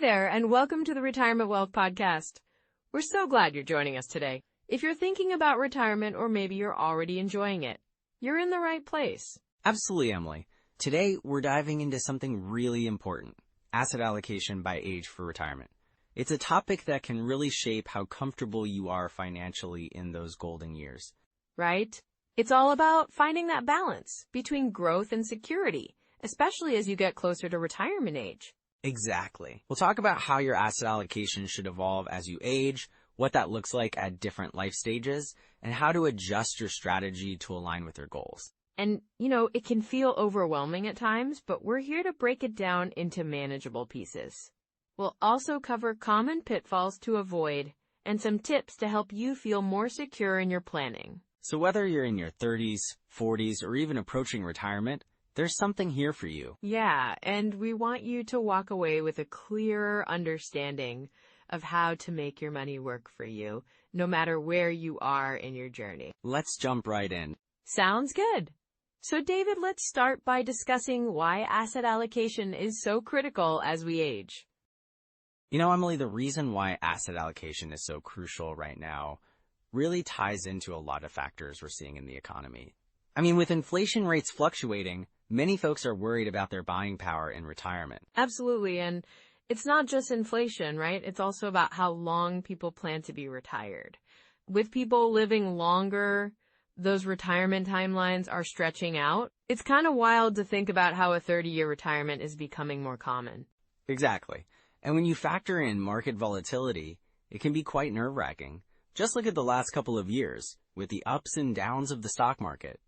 there, and welcome to the Retirement Wealth Podcast. We're so glad you're joining us today. If you're thinking about retirement, or maybe you're already enjoying it, you're in the right place. Absolutely, Emily. Today, we're diving into something really important: asset allocation by age for retirement. It's a topic that can really shape how comfortable you are financially in those golden years. Right? It's all about finding that balance between growth and security, especially as you get closer to retirement age. Exactly. We'll talk about how your asset allocation should evolve as you age, what that looks like at different life stages, and how to adjust your strategy to align with your goals. And, it can feel overwhelming at times, but we're here to break it down into manageable pieces. We'll also cover common pitfalls to avoid and some tips to help you feel more secure in your planning. So whether you're in your 30s, 40s, or even approaching retirement, there's something here for you. Yeah, and we want you to walk away with a clearer understanding of how to make your money work for you, no matter where you are in your journey. Let's jump right in. Sounds good. So David, let's start by discussing why asset allocation is so critical as we age. Emily, the reason why asset allocation is so crucial right now really ties into a lot of factors we're seeing in the economy. With inflation rates fluctuating, many folks are worried about their buying power in retirement. Absolutely, and it's not just inflation, right? It's also about how long people plan to be retired. With people living longer, those retirement timelines are stretching out. It's kind of wild to think about how a 30-year retirement is becoming more common. Exactly. And when you factor in market volatility, it can be quite nerve-wracking. Just look at the last couple of years, with the ups and downs of the stock market.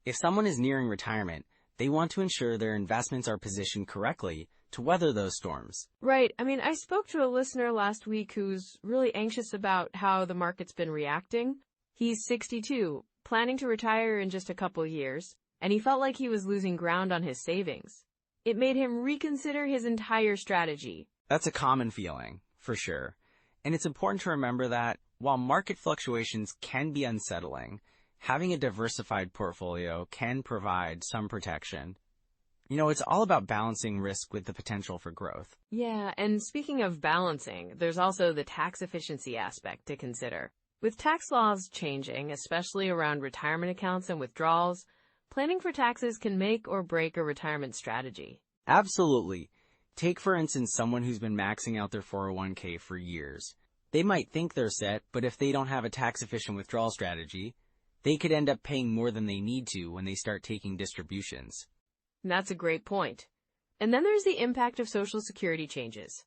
If someone is nearing retirement, they want to ensure their investments are positioned correctly to weather those storms. Right. I spoke to a listener last week who's really anxious about how the market's been reacting. He's 62, planning to retire in just a couple years, and he felt like he was losing ground on his savings. It made him reconsider his entire strategy. That's a common feeling, for sure. And it's important to remember that while market fluctuations can be unsettling, having a diversified portfolio can provide some protection. It's all about balancing risk with the potential for growth. Yeah, and speaking of balancing, there's also the tax efficiency aspect to consider. With tax laws changing, especially around retirement accounts and withdrawals, planning for taxes can make or break a retirement strategy. Absolutely. Take, for instance, someone who's been maxing out their 401k for years. They might think they're set, but if they don't have a tax-efficient withdrawal strategy, they could end up paying more than they need to when they start taking distributions. That's a great point. And then there's the impact of Social Security changes.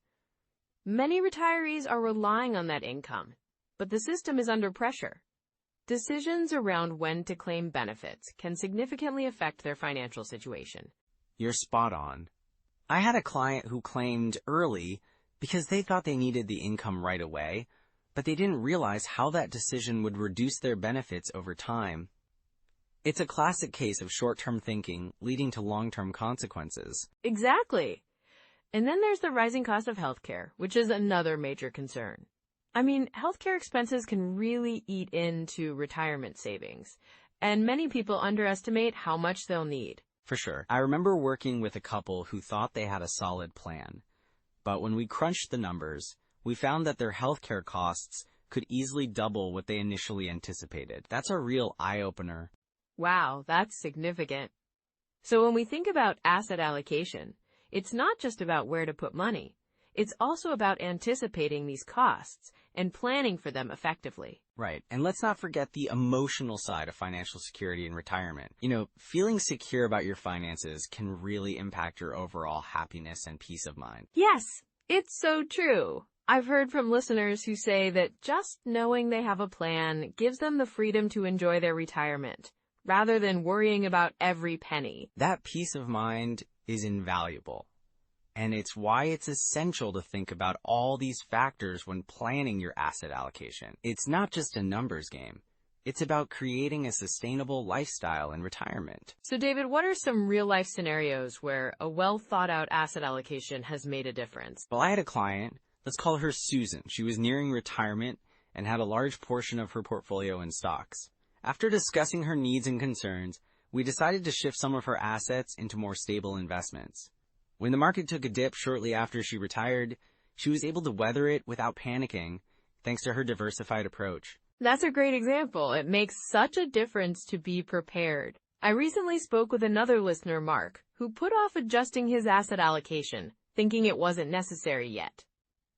Many retirees are relying on that income, but the system is under pressure. Decisions around when to claim benefits can significantly affect their financial situation. You're spot on. I had a client who claimed early because they thought they needed the income right away, but they didn't realize how that decision would reduce their benefits over time. It's a classic case of short-term thinking leading to long-term consequences. Exactly. And then there's the rising cost of healthcare, which is another major concern. Healthcare expenses can really eat into retirement savings, and many people underestimate how much they'll need. For sure. I remember working with a couple who thought they had a solid plan, but when we crunched the numbers, we found that their healthcare costs could easily double what they initially anticipated. That's a real eye-opener. Wow, that's significant. So when we think about asset allocation, it's not just about where to put money. It's also about anticipating these costs and planning for them effectively. Right. And let's not forget the emotional side of financial security in retirement. Feeling secure about your finances can really impact your overall happiness and peace of mind. Yes, it's so true. I've heard from listeners who say that just knowing they have a plan gives them the freedom to enjoy their retirement, rather than worrying about every penny. That peace of mind is invaluable. And it's why it's essential to think about all these factors when planning your asset allocation. It's not just a numbers game. It's about creating a sustainable lifestyle in retirement. So David, what are some real-life scenarios where a well-thought-out asset allocation has made a difference? Well, I had a client, let's call her Susan. She was nearing retirement and had a large portion of her portfolio in stocks. After discussing her needs and concerns, we decided to shift some of her assets into more stable investments. When the market took a dip shortly after she retired, she was able to weather it without panicking, thanks to her diversified approach. That's a great example. It makes such a difference to be prepared. I recently spoke with another listener, Mark, who put off adjusting his asset allocation, thinking it wasn't necessary yet.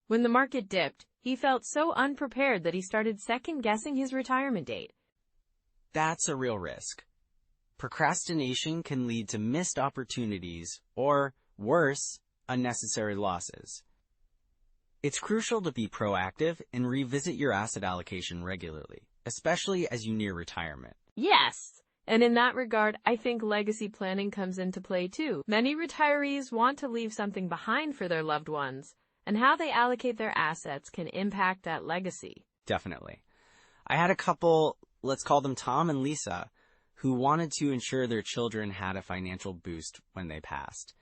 When the market dipped, he felt so unprepared that he started second-guessing his retirement date. That's a real risk. Procrastination can lead to missed opportunities or, worse, unnecessary losses. It's crucial to be proactive and revisit your asset allocation regularly, especially as you near retirement. Yes, and in that regard, I think legacy planning comes into play too. Many retirees want to leave something behind for their loved ones, and how they allocate their assets can impact that legacy. Definitely. I had a couple, let's call them Tom and Lisa, who wanted to ensure their children had a financial boost when they passed.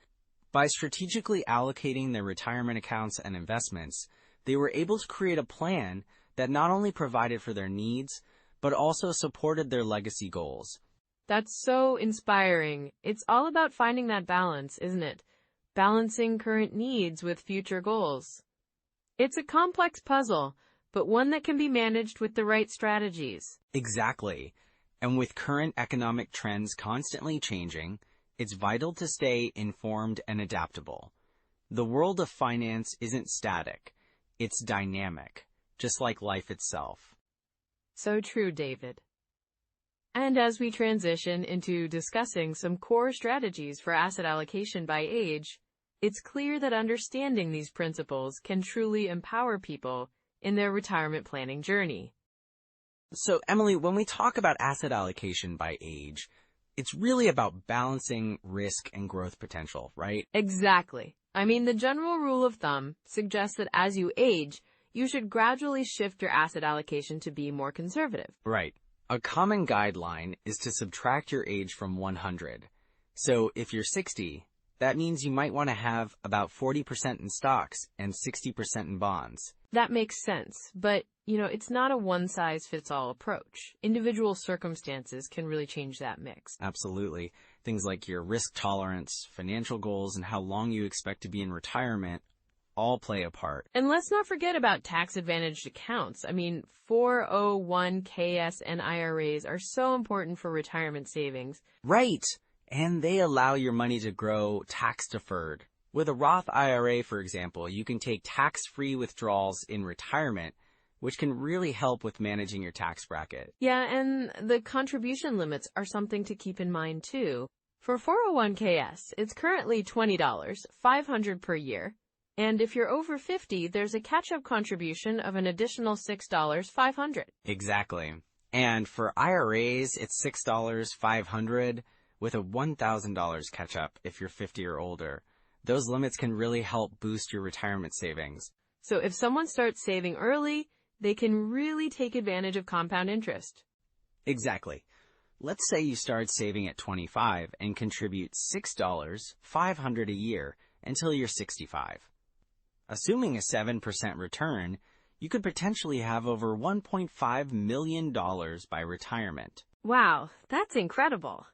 By strategically allocating their retirement accounts and investments, they were able to create a plan that not only provided for their needs, but also supported their legacy goals. That's so inspiring. It's all about finding that balance, isn't it? Balancing current needs with future goals. It's a complex puzzle, but one that can be managed with the right strategies. Exactly. And with current economic trends constantly changing, it's vital to stay informed and adaptable. The world of finance isn't static. It's dynamic, just like life itself. So true, David. And as we transition into discussing some core strategies for asset allocation by age, it's clear that understanding these principles can truly empower people in their retirement planning journey. So, Emily, when we talk about asset allocation by age, it's really about balancing risk and growth potential, right? Exactly. I mean, the general rule of thumb suggests that as you age, you should gradually shift your asset allocation to be more conservative. Right. A common guideline is to subtract your age from 100. So if you're 60, that means you might want to have about 40% in stocks and 60% in bonds. That makes sense, but, it's not a one-size-fits-all approach. Individual circumstances can really change that mix. Absolutely. Things like your risk tolerance, financial goals, and how long you expect to be in retirement all play a part. And let's not forget about tax-advantaged accounts. I mean, 401ks and IRAs are so important for retirement savings. Right. And they allow your money to grow tax-deferred. With a Roth IRA, for example, you can take tax-free withdrawals in retirement, which can really help with managing your tax bracket. Yeah, and the contribution limits are something to keep in mind, too. For 401ks, it's currently $20, $500 per year. And if you're over 50, there's a catch-up contribution of an additional $6, $500. Exactly. And for IRAs, it's $6, $500, with a $1,000 catch-up if you're 50 or older. Those limits can really help boost your retirement savings. So if someone starts saving early, they can really take advantage of compound interest. Exactly. Let's say you start saving at 25 and contribute $6, $500 a year until you're 65. Assuming a 7% return, you could potentially have over $1.5 million by retirement. Wow, that's incredible.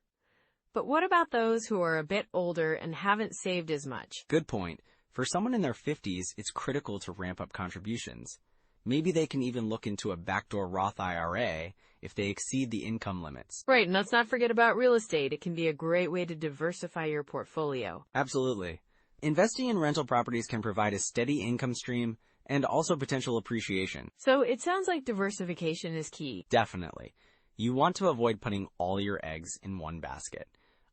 But what about those who are a bit older and haven't saved as much? Good point. For someone in their 50s, it's critical to ramp up contributions. Maybe they can even look into a backdoor Roth IRA if they exceed the income limits. Right, and let's not forget about real estate. It can be a great way to diversify your portfolio. Absolutely. Investing in rental properties can provide a steady income stream and also potential appreciation. So it sounds like diversification is key. Definitely. You want to avoid putting all your eggs in one basket.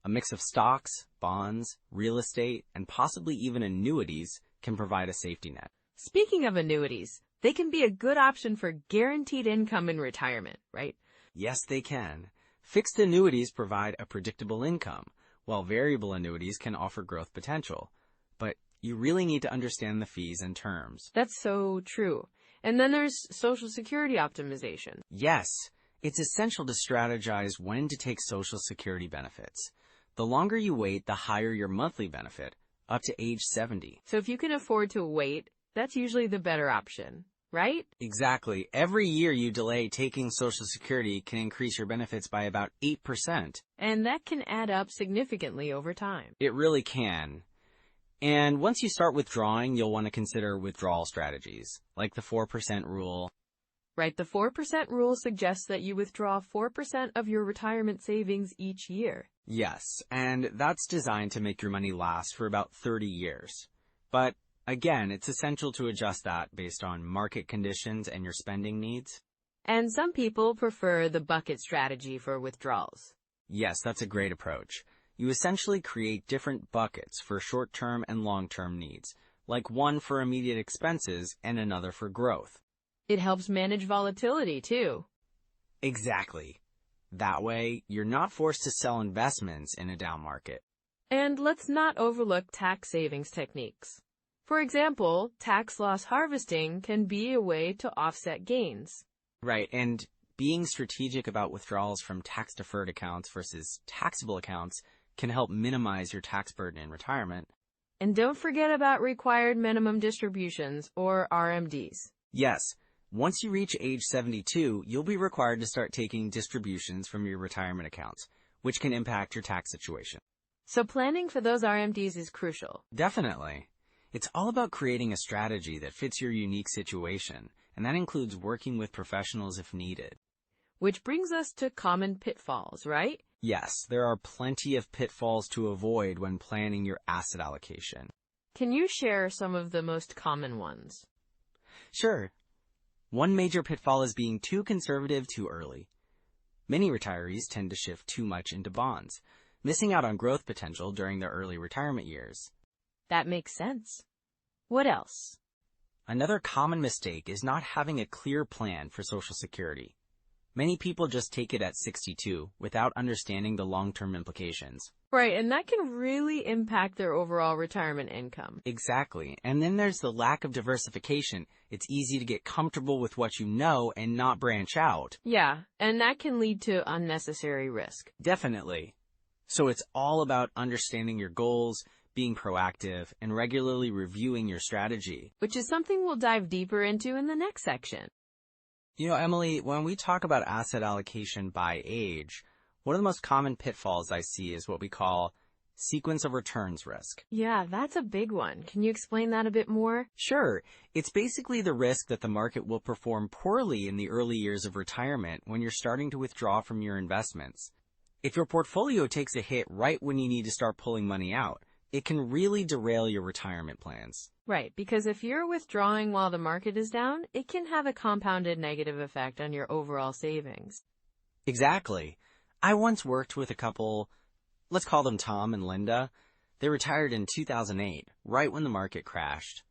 A mix of stocks, bonds, real estate, and possibly even annuities can provide a safety net. Speaking of annuities, they can be a good option for guaranteed income in retirement, right? Yes, they can. Fixed annuities provide a predictable income, while variable annuities can offer growth potential. But you really need to understand the fees and terms. That's so true. And then there's Social Security optimization. Yes, it's essential to strategize when to take Social Security benefits. The longer you wait, the higher your monthly benefit, up to age 70. So if you can afford to wait, that's usually the better option, right? Exactly. Every year you delay taking Social Security can increase your benefits by about 8%. And that can add up significantly over time. It really can. And once you start withdrawing, you'll want to consider withdrawal strategies, like the 4% rule. Right, the 4% rule suggests that you withdraw 4% of your retirement savings each year. Yes, and that's designed to make your money last for about 30 years. But again, it's essential to adjust that based on market conditions and your spending needs. And some people prefer the bucket strategy for withdrawals. Yes, that's a great approach. You essentially create different buckets for short-term and long-term needs, like one for immediate expenses and another for growth. It helps manage volatility, too. Exactly. That way, you're not forced to sell investments in a down market. And let's not overlook tax savings techniques. For example, tax loss harvesting can be a way to offset gains. Right, and being strategic about withdrawals from tax-deferred accounts versus taxable accounts can help minimize your tax burden in retirement. And don't forget about required minimum distributions, or RMDs. Yes, once you reach age 72, you'll be required to start taking distributions from your retirement accounts, which can impact your tax situation. So planning for those RMDs is crucial. Definitely. It's all about creating a strategy that fits your unique situation, and that includes working with professionals if needed. Which brings us to common pitfalls, right? Yes, there are plenty of pitfalls to avoid when planning your asset allocation. Can you share some of the most common ones? Sure. One major pitfall is being too conservative too early. Many retirees tend to shift too much into bonds, missing out on growth potential during their early retirement years. That makes sense. What else? Another common mistake is not having a clear plan for Social Security. Many people just take it at 62 without understanding the long-term implications. Right, and that can really impact their overall retirement income. Exactly. And then there's the lack of diversification. It's easy to get comfortable with what you know and not branch out. Yeah, and that can lead to unnecessary risk. Definitely. So it's all about understanding your goals, being proactive, and regularly reviewing your strategy. Which is something we'll dive deeper into in the next section. You know, Emily, when we talk about asset allocation by age, one of the most common pitfalls I see is what we call sequence of returns risk. Yeah, that's a big one. Can you explain that a bit more? Sure. It's basically the risk that the market will perform poorly in the early years of retirement when you're starting to withdraw from your investments. If your portfolio takes a hit right when you need to start pulling money out, it can really derail your retirement plans. Right, because if you're withdrawing while the market is down, it can have a compounded negative effect on your overall savings. Exactly. I once worked with a couple, let's call them Tom and Linda. They retired in 2008, right when the market crashed.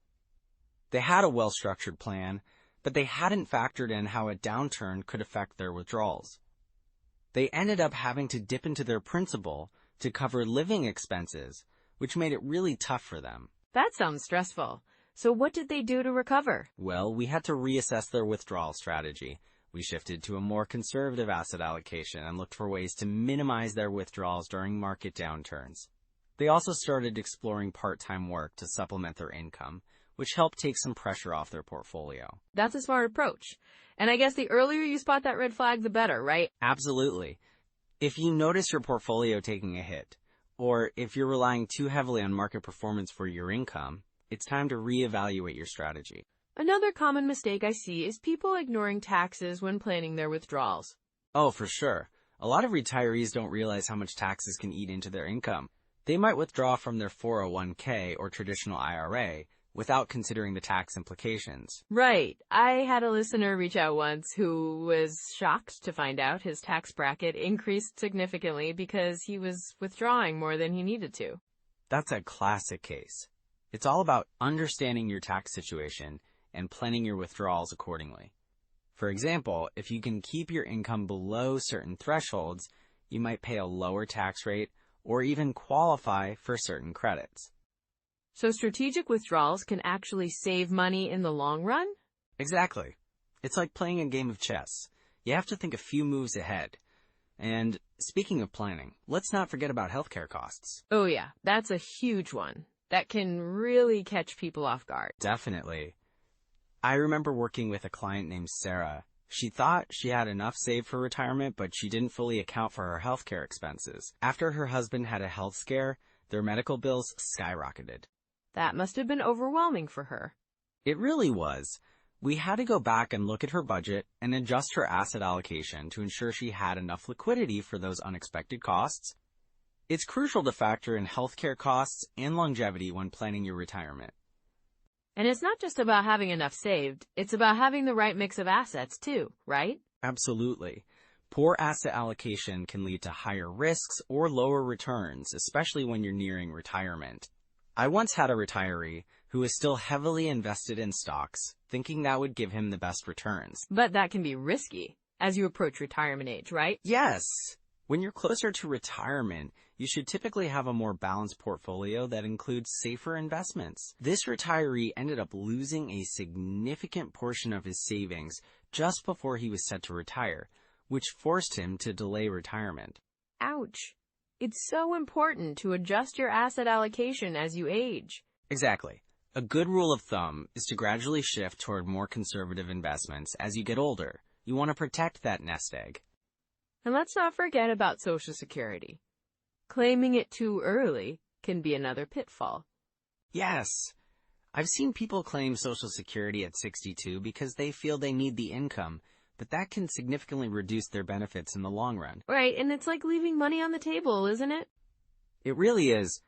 They had a well-structured plan, but they hadn't factored in how a downturn could affect their withdrawals. They ended up having to dip into their principal to cover living expenses, which made it really tough for them. That sounds stressful. So what did they do to recover? Well, we had to reassess their withdrawal strategy. We shifted to a more conservative asset allocation and looked for ways to minimize their withdrawals during market downturns. They also started exploring part-time work to supplement their income, which helped take some pressure off their portfolio. That's a smart approach. And I guess the earlier you spot that red flag, the better, right? Absolutely. If you notice your portfolio taking a hit, or if you're relying too heavily on market performance for your income, it's time to reevaluate your strategy. Another common mistake I see is people ignoring taxes when planning their withdrawals. Oh, for sure. A lot of retirees don't realize how much taxes can eat into their income. They might withdraw from their 401k or traditional IRA without considering the tax implications. Right. I had a listener reach out once who was shocked to find out his tax bracket increased significantly because he was withdrawing more than he needed to. That's a classic case. It's all about understanding your tax situation and planning your withdrawals accordingly. For example, if you can keep your income below certain thresholds, you might pay a lower tax rate or even qualify for certain credits. So strategic withdrawals can actually save money in the long run? Exactly. It's like playing a game of chess. You have to think a few moves ahead. And speaking of planning, let's not forget about healthcare costs. Oh yeah, that's a huge one. That can really catch people off guard. Definitely. I remember working with a client named Sarah. She thought she had enough saved for retirement, but she didn't fully account for her healthcare expenses. After her husband had a health scare, their medical bills skyrocketed. That must have been overwhelming for her. It really was. We had to go back and look at her budget and adjust her asset allocation to ensure she had enough liquidity for those unexpected costs. It's crucial to factor in healthcare costs and longevity when planning your retirement. And it's not just about having enough saved, it's about having the right mix of assets too, right? Absolutely. Poor asset allocation can lead to higher risks or lower returns, especially when you're nearing retirement. I once had a retiree who was still heavily invested in stocks, thinking that would give him the best returns. But that can be risky as you approach retirement age, right? Yes. When you're closer to retirement, you should typically have a more balanced portfolio that includes safer investments. This retiree ended up losing a significant portion of his savings just before he was set to retire, which forced him to delay retirement. Ouch. It's so important to adjust your asset allocation as you age. Exactly. A good rule of thumb is to gradually shift toward more conservative investments as you get older. You want to protect that nest egg. And let's not forget about Social Security. Claiming it too early can be another pitfall. Yes. I've seen people claim Social Security at 62 because they feel they need the income, but that can significantly reduce their benefits in the long run. Right, and it's like leaving money on the table, isn't it? It really is.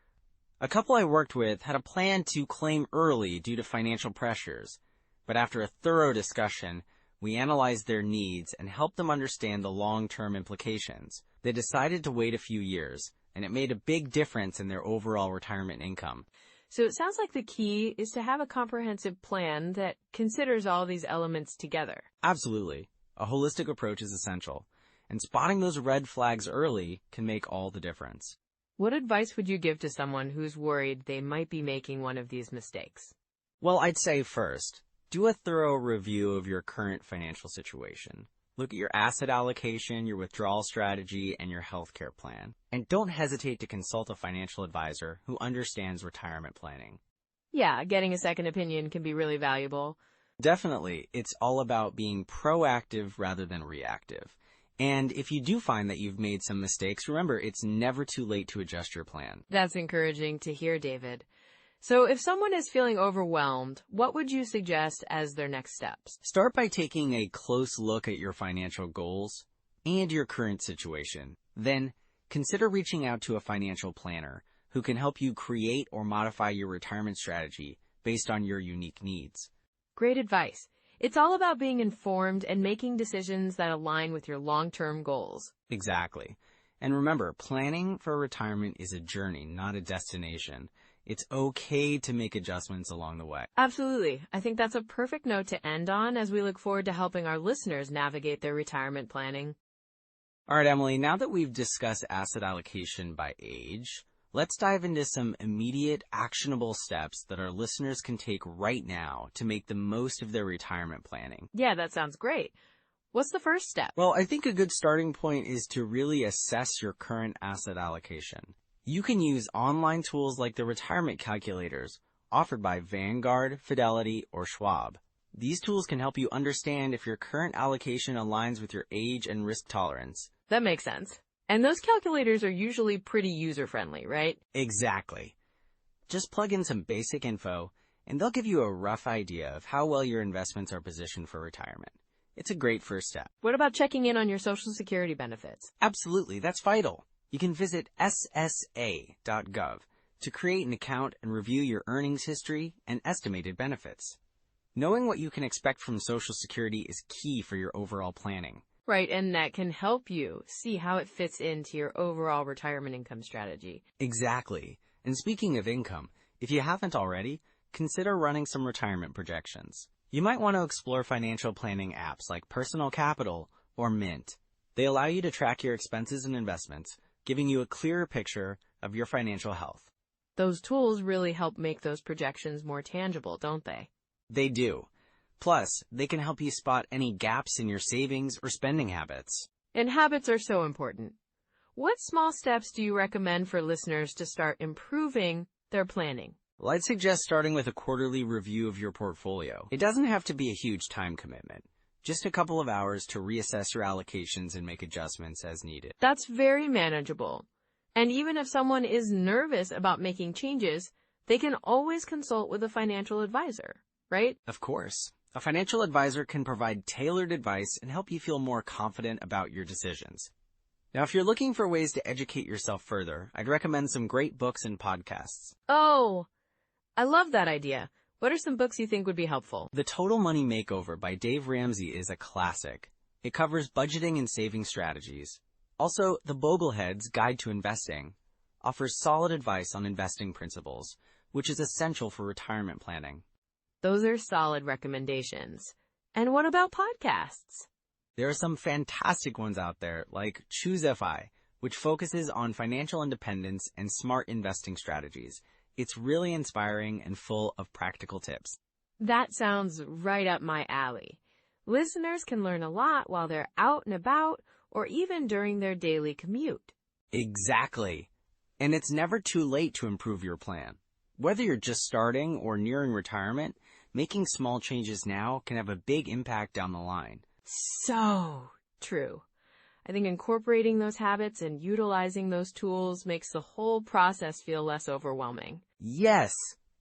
A couple I worked with had a plan to claim early due to financial pressures, but after a thorough discussion, we analyzed their needs and helped them understand the long-term implications. They decided to wait a few years, and it made a big difference in their overall retirement income. So it sounds like the key is to have a comprehensive plan that considers all these elements together. Absolutely. A holistic approach is essential, and spotting those red flags early can make all the difference. What advice would you give to someone who's worried they might be making one of these mistakes? Well, I'd say first, do a thorough review of your current financial situation. Look at your asset allocation, your withdrawal strategy, and your healthcare plan. And don't hesitate to consult a financial advisor who understands retirement planning. Yeah, getting a second opinion can be really valuable. Definitely, it's all about being proactive rather than reactive. And if you do find that you've made some mistakes, remember, it's never too late to adjust your plan. That's encouraging to hear, David. So if someone is feeling overwhelmed, what would you suggest as their next steps? Start by taking a close look at your financial goals and your current situation. Then, consider reaching out to a financial planner who can help you create or modify your retirement strategy based on your unique needs. Great advice. It's all about being informed and making decisions that align with your long-term goals. Exactly. And remember, planning for retirement is a journey, not a destination. It's okay to make adjustments along the way. Absolutely. I think that's a perfect note to end on as we look forward to helping our listeners navigate their retirement planning. All right, Emily, now that we've discussed asset allocation by age, let's dive into some immediate, actionable steps that our listeners can take right now to make the most of their retirement planning. Yeah, that sounds great. What's the first step? Well, I think a good starting point is to really assess your current asset allocation. You can use online tools like the retirement calculators offered by Vanguard, Fidelity, or Schwab. These tools can help you understand if your current allocation aligns with your age and risk tolerance. That makes sense. And those calculators are usually pretty user-friendly, right? Exactly. Just plug in some basic info, and they'll give you a rough idea of how well your investments are positioned for retirement. It's a great first step. What about checking in on your Social Security benefits? Absolutely, that's vital. You can visit ssa.gov to create an account and review your earnings history and estimated benefits. Knowing what you can expect from Social Security is key for your overall planning. Right, and that can help you see how it fits into your overall retirement income strategy. Exactly. And speaking of income, if you haven't already, consider running some retirement projections. You might want to explore financial planning apps like Personal Capital or Mint. They allow you to track your expenses and investments, giving you a clearer picture of your financial health. Those tools really help make those projections more tangible, don't they? They do. Plus, they can help you spot any gaps in your savings or spending habits. And habits are so important. What small steps do you recommend for listeners to start improving their planning? Well, I'd suggest starting with a quarterly review of your portfolio. It doesn't have to be a huge time commitment. Just a couple of hours to reassess your allocations and make adjustments as needed. That's very manageable. And even if someone is nervous about making changes, they can always consult with a financial advisor, right? Of course. A financial advisor can provide tailored advice and help you feel more confident about your decisions. Now, if you're looking for ways to educate yourself further, I'd recommend some great books and podcasts. Oh, I love that idea. What are some books you think would be helpful? The Total Money Makeover by Dave Ramsey is a classic. It covers budgeting and saving strategies. Also, The Boglehead's Guide to Investing offers solid advice on investing principles, which is essential for retirement planning. Those are solid recommendations. And what about podcasts? There are some fantastic ones out there, like Choose FI, which focuses on financial independence and smart investing strategies. It's really inspiring and full of practical tips. That sounds right up my alley. Listeners can learn a lot while they're out and about or even during their daily commute. Exactly. And it's never too late to improve your plan. Whether you're just starting or nearing retirement, making small changes now can have a big impact down the line. So true. I think incorporating those habits and utilizing those tools makes the whole process feel less overwhelming. Yes!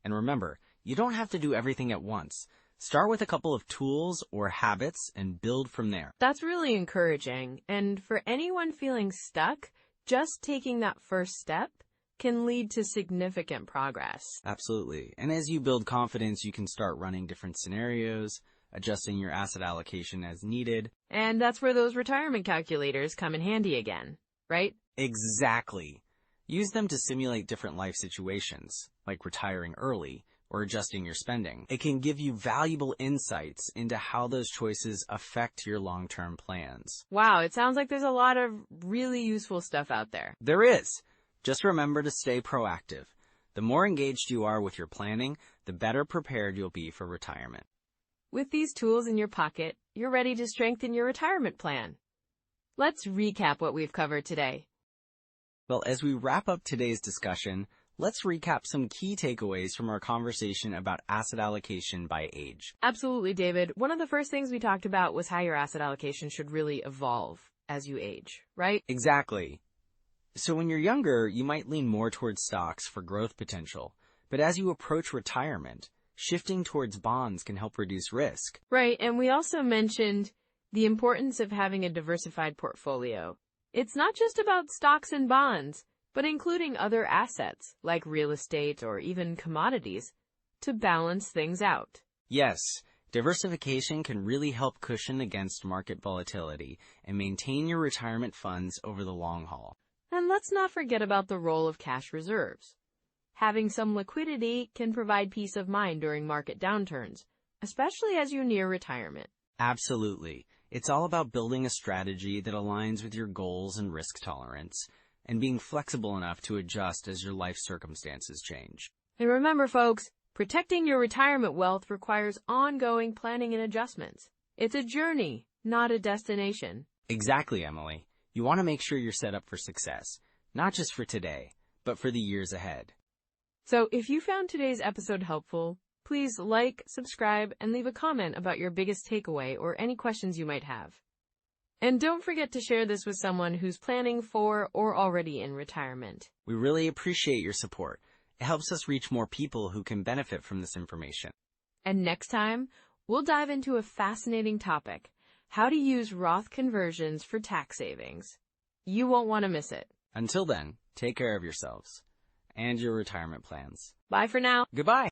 And remember, you don't have to do everything at once. Start with a couple of tools or habits and build from there. That's really encouraging. And for anyone feeling stuck, just taking that first step can lead to significant progress. Absolutely. And as you build confidence, you can start running different scenarios, adjusting your asset allocation as needed. And that's where those retirement calculators come in handy again, right? Exactly. Use them to simulate different life situations, like retiring early or adjusting your spending. It can give you valuable insights into how those choices affect your long-term plans. Wow, it sounds like there's a lot of really useful stuff out there. There is. Just remember to stay proactive. The more engaged you are with your planning, the better prepared you'll be for retirement. With these tools in your pocket, you're ready to strengthen your retirement plan. Let's recap what we've covered today. Well, as we wrap up today's discussion, let's recap some key takeaways from our conversation about asset allocation by age. Absolutely, David. One of the first things we talked about was how your asset allocation should really evolve as you age, right? Exactly. So when you're younger, you might lean more towards stocks for growth potential. But as you approach retirement, shifting towards bonds can help reduce risk. Right, and we also mentioned the importance of having a diversified portfolio. It's not just about stocks and bonds, but including other assets like real estate or even commodities to balance things out. Yes, diversification can really help cushion against market volatility and maintain your retirement funds over the long haul. And let's not forget about the role of cash reserves. Having some liquidity can provide peace of mind during market downturns, especially as you near retirement. Absolutely. It's all about building a strategy that aligns with your goals and risk tolerance, and being flexible enough to adjust as your life circumstances change. And remember, folks, protecting your retirement wealth requires ongoing planning and adjustments. It's a journey, not a destination. Exactly, Emily. You want to make sure you're set up for success, not just for today, but for the years ahead. So if you found today's episode helpful, please like, subscribe, and leave a comment about your biggest takeaway or any questions you might have. And don't forget to share this with someone who's planning for or already in retirement. We really appreciate your support. It helps us reach more people who can benefit from this information. And next time, we'll dive into a fascinating topic, how to use Roth conversions for tax savings. You won't want to miss it. Until then, take care of yourselves and your retirement plans. Bye for now. Goodbye.